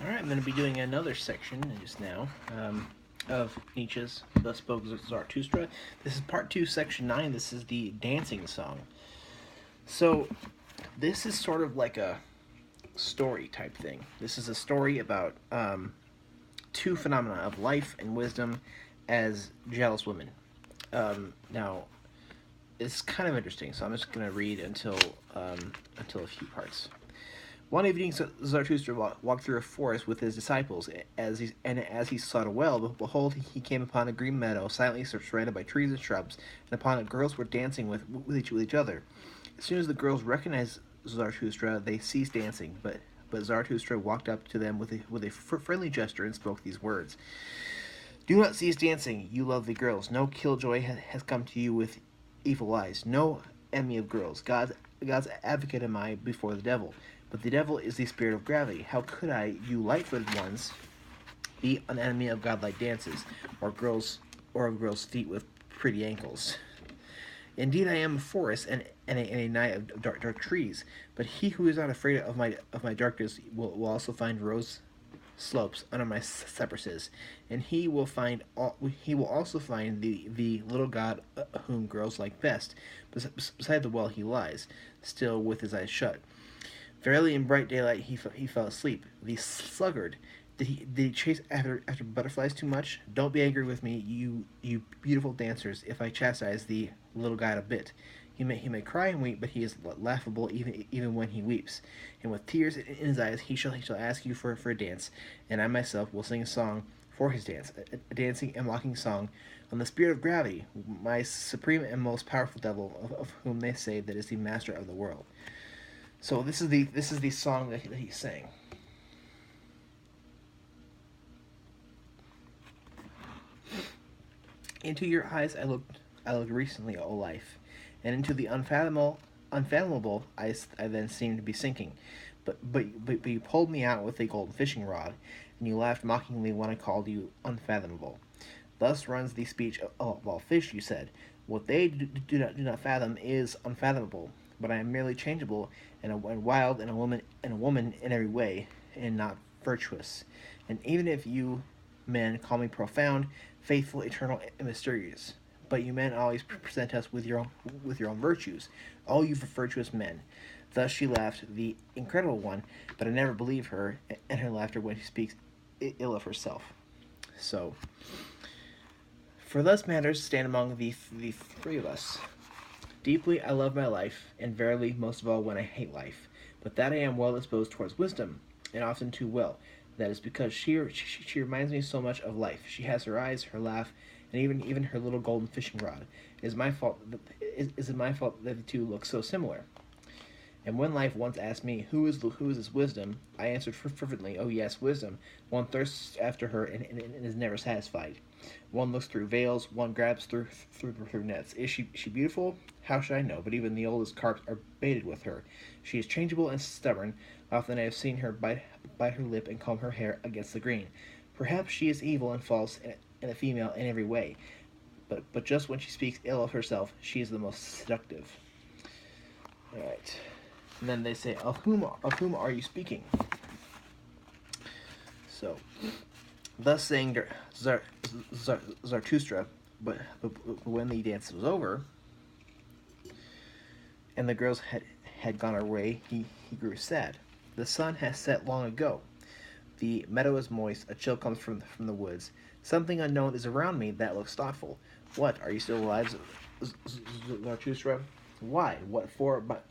All right, I'm going to be doing another section just now of Nietzsche's Thus Spoke Zarathustra. This is part 2, section 9. This is the dancing song. So, this is sort of like a story type thing. This is a story about two phenomena of life and wisdom as jealous women. Now, it's kind of interesting, so I'm just going to read until a few parts. One evening, Zarathustra walked through a forest with his disciples. As he sought a well, behold, he came upon a green meadow, silently surrounded by trees and shrubs, and upon it girls were dancing with each other. As soon as the girls recognized Zarathustra, they ceased dancing. But Zarathustra walked up to them with a friendly gesture and spoke these words: "Do not cease dancing, you lovely girls. No killjoy has come to you with evil eyes. No enemy of girls. God's advocate am I before the devil. But the devil is the spirit of gravity. How could I, you light-footed ones, be an enemy of godlike dances, or of girls' feet with pretty ankles? Indeed, I am a forest and a night of dark trees. But he who is not afraid of my darkness will also find rose slopes under my cypresses, and he will also find the little god whom girls like best. Beside the well he lies, still with his eyes shut. Verily, in bright daylight he fell asleep. The sluggard, did he chase after butterflies too much? Don't be angry with me, you beautiful dancers, if I chastise the little god a bit. He may cry and weep, but he is laughable even when he weeps. And with tears in his eyes he shall ask you for a dance, and I myself will sing a song for his dance, a dancing and mocking song on the spirit of gravity, my supreme and most powerful devil, of whom they say that is the master of the world." So this is the song that he sang. Into your eyes I looked recently, O life, and into the unfathomable I then seemed to be sinking. But you pulled me out with a golden fishing rod, and you laughed mockingly when I called you unfathomable. Thus runs the speech of all fish, you said. What they do not fathom is unfathomable. But I am merely changeable and wild and a woman in every way, and not virtuous. And even if you men call me profound, faithful, eternal, and mysterious, but you men always present us with your own virtues, all you virtuous men. Thus she laughed, the incredible one, but I never believe her and her laughter when she speaks ill of herself. So, for thus matters stand among the three of us. Deeply I love my life, and verily most of all when I hate life. But that I am well disposed towards wisdom, and often too well. That is because she reminds me so much of life. She has her eyes, her laugh, and even her little golden fishing rod. Is it my fault that the two look so similar? And when life once asked me, who is this wisdom? I answered fervently, oh yes, wisdom. One thirsts after her and is never satisfied. One looks through veils, one grabs through nets. Is she beautiful? How should I know? But even the oldest carps are baited with her. She is changeable and stubborn. Often I have seen her bite her lip and comb her hair against the green. Perhaps she is evil and false and a female in every way. But just when she speaks ill of herself, she is the most seductive. All right. And then they say, of whom are you speaking? So, thus saying Zarathustra, but when the dance was over, and the girls had gone away, he grew sad. The sun has set long ago. The meadow is moist, a chill comes from the woods. Something unknown is around me that looks thoughtful. What, are you still alive, Zarathustra? Why? What for? By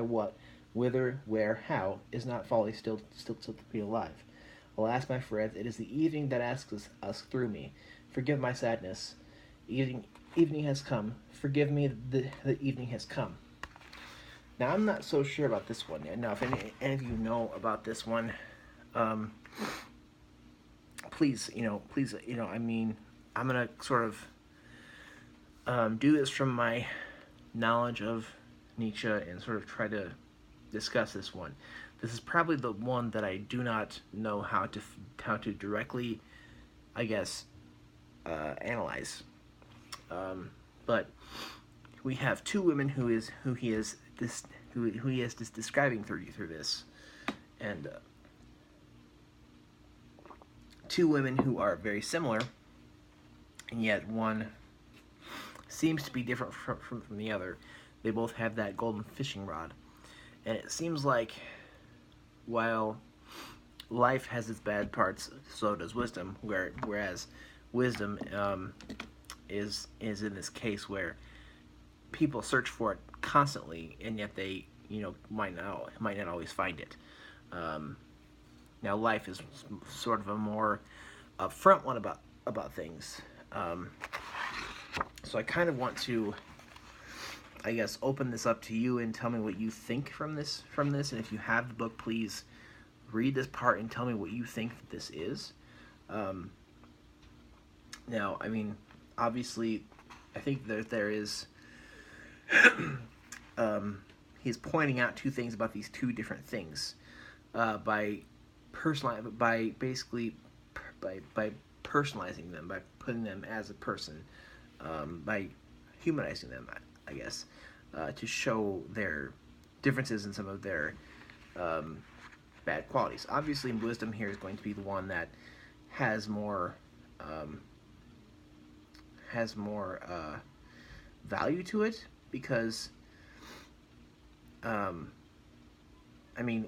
what? Whither? Where? How? Is not folly still to be alive? Alas, my friends, it is the evening that asks us through me. Forgive my sadness. Evening has come. Forgive me, the evening has come. Now, I'm not so sure about this one yet. Now, if any of you know about this one, please, I mean, I'm going to sort of do this from my knowledge of Nietzsche and sort of try to discuss this one. This is probably the one that I do not know how to directly, I guess, analyze. But we have two women who he is describing through this, and two women who are very similar, and yet one seems to be different from the other. They both have that golden fishing rod. And it seems like while life has its bad parts, so does wisdom, whereas wisdom is in this case where people search for it constantly, and yet they might not always find it. Now life is sort of a more upfront one about things. So I kind of want to, I guess, open this up to you and tell me what you think from this. And if you have the book, please read this part and tell me what you think this is. Now, I mean, obviously, I think that there is. He's pointing out two things about these two different things by personalizing them, by putting them as a person, by humanizing them, I guess, to show their differences in some of their bad qualities. Obviously, wisdom here is going to be the one that has more value to it, because I mean,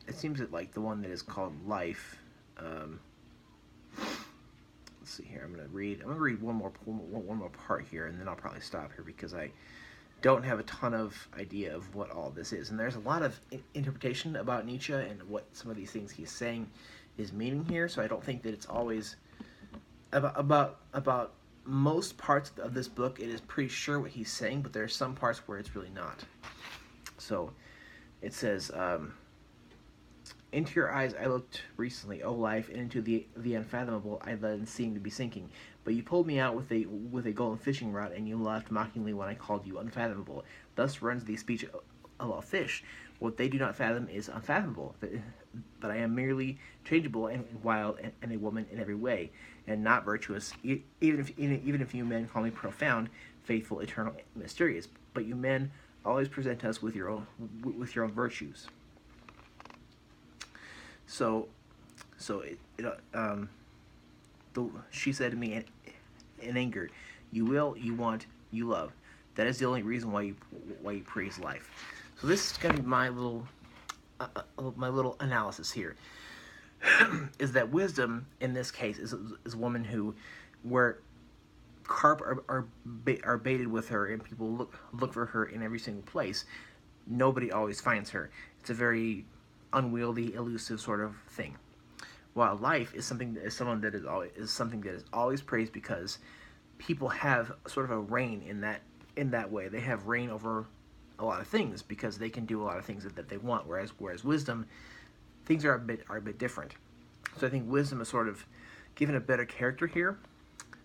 it seems that like the one that is called life. Let's see here. I'm gonna read one more part here, and then I'll probably stop here because I don't have a ton of idea of what all this is. And there's a lot of interpretation about Nietzsche and what some of these things he's saying is meaning here. So I don't think that it's always about most parts of this book. It is pretty sure what he's saying, but there are some parts where it's really not. So it says, into your eyes I looked recently, O life, and into the unfathomable I then seemed to be sinking. But you pulled me out with a golden fishing rod, and you laughed mockingly when I called you unfathomable. Thus runs the speech of all fish. What they do not fathom is unfathomable. But I am merely changeable and wild and a woman in every way, and not virtuous. Even if you men call me profound, faithful, eternal, mysterious, but you men always present us with your own virtues. So she said to me in anger, "You will, you want, you love. That is the only reason why you praise life." So this is going to be my little analysis here. Is that wisdom in this case is a woman where carp are baited with her, and people look for her in every single place. Nobody always finds her. It's a very unwieldy, elusive sort of thing. While life is something that is always praised, because people have sort of a reign in that way. They have reign over a lot of things because they can do a lot of things that they want. Whereas wisdom, things are a bit different. So I think wisdom is sort of given a better character here,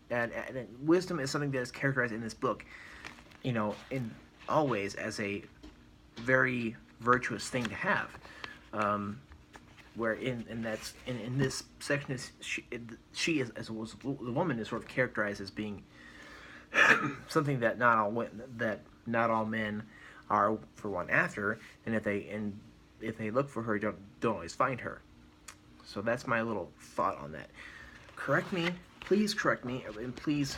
and wisdom is something that is characterized in this book, in always as a very virtuous thing to have. Where in this section she is as the woman is sort of characterized as being something that not all men are for one after, and if they look for her, don't always find her. So that's my little thought on that. Please correct me, and please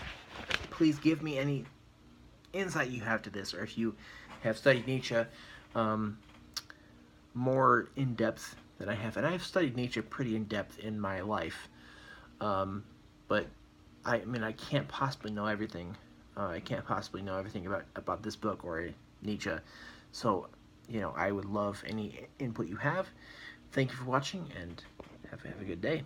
give me any insight you have to this, or if you have studied Nietzsche more in depth than I have. And I've studied Nietzsche pretty in depth in my life, but I can't possibly know everything. I can't possibly know everything about this book or Nietzsche. So, I would love any input you have. Thank you for watching, and have a good day.